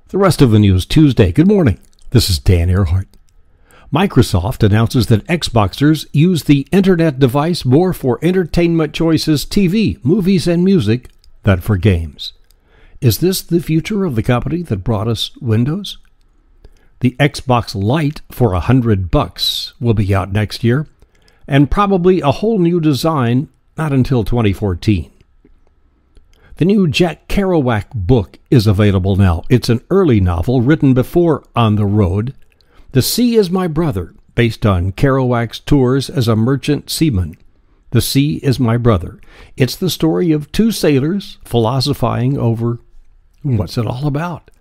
The rest of the news Tuesday. Good morning. This is Dan Earhart. Microsoft announces that Xboxers use the internet device more for entertainment choices, TV, movies, and music than for games. Is this the future of the company that brought us Windows? The Xbox Lite for $100 will be out next year, and probably a whole new design not until 2014. The new Jack Kerouac book is available now. It's an early novel written before On the Road. The Sea is My Brother, based on Kerouac's tours as a merchant seaman. The Sea is My Brother. It's the story of two sailors philosophizing over what's it all about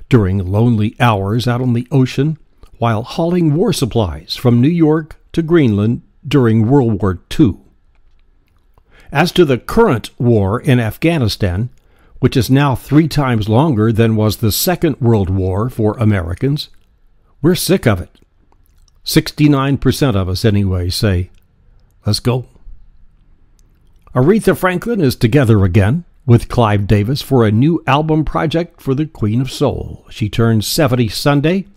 during lonely hours out on the ocean while hauling war supplies from New York to Greenland during World War II. As to the current war in Afghanistan, which is now 3 times longer than was the Second World War for Americans, we're sick of it. 69% of us anyway say, let's go. Aretha Franklin is together again with Clive Davis for a new album project for the Queen of Soul. She turns 70 Sunday,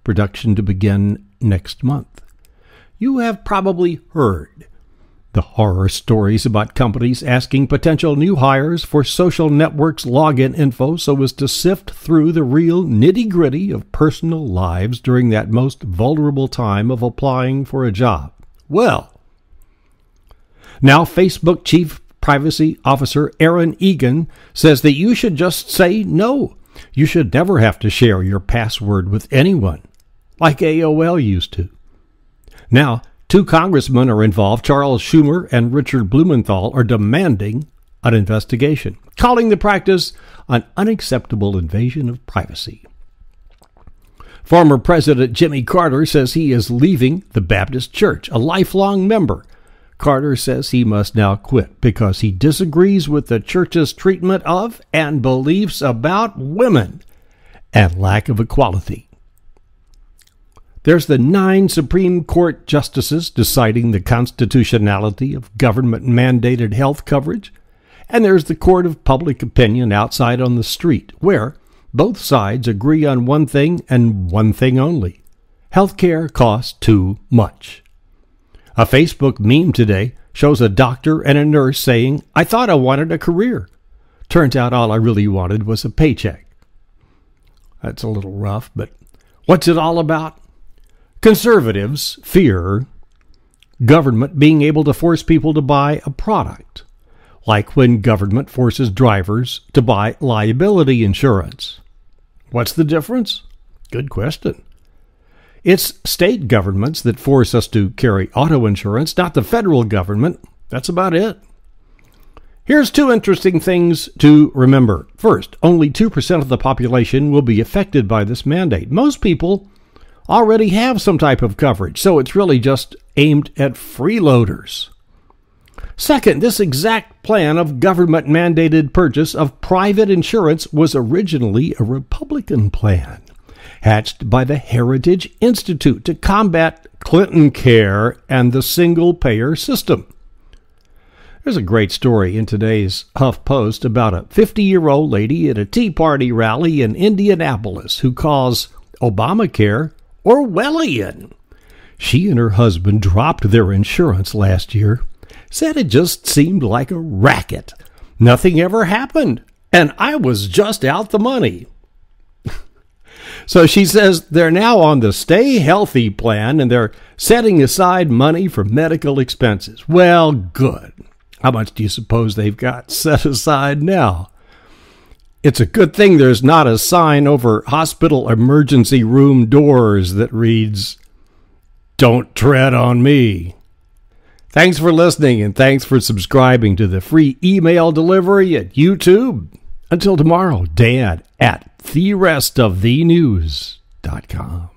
production to begin next month. You have probably heard the horror stories about companies asking potential new hires for social networks' login info so as to sift through the real nitty-gritty of personal lives during that most vulnerable time of applying for a job. Well, now Facebook Chief Privacy Officer Aaron Egan says that you should just say no. You should never have to share your password with anyone, like AOL used to. Now, 2 congressmen are involved. Charles Schumer and Richard Blumenthal are demanding an investigation, calling the practice an unacceptable invasion of privacy. Former President Jimmy Carter says he is leaving the Baptist Church, a lifelong member. Carter says he must now quit because he disagrees with the church's treatment of and beliefs about women and lack of equality. There's the 9 Supreme Court justices deciding the constitutionality of government-mandated health coverage, and there's the court of public opinion outside on the street, where both sides agree on one thing and one thing only. Healthcare costs too much. A Facebook meme today shows a doctor and a nurse saying, "I thought I wanted a career. Turns out all I really wanted was a paycheck." That's a little rough, but what's it all about? Conservatives fear government being able to force people to buy a product, like when government forces drivers to buy liability insurance. What's the difference? Good question. It's state governments that force us to carry auto insurance, not the federal government. That's about it. Here's 2 interesting things to remember. First, only 2% of the population will be affected by this mandate. Most people already have some type of coverage, so it's really just aimed at freeloaders. Second, this exact plan of government-mandated purchase of private insurance was originally a Republican plan, hatched by the Heritage Institute to combat Clinton Care and the single-payer system. There's a great story in today's HuffPost about a 50-year-old lady at a Tea Party rally in Indianapolis who calls Obamacare Orwellian. She and her husband dropped their insurance last year, said it just seemed like a racket. Nothing ever happened, and I was just out the money. So she says they're now on the Stay Healthy plan, and they're setting aside money for medical expenses. Well, good. How much do you suppose they've got set aside now? It's a good thing there's not a sign over hospital emergency room doors that reads, "Don't tread on me." Thanks for listening, and thanks for subscribing to the free email delivery at YouTube. Until tomorrow, Dan at therestofthenews.com.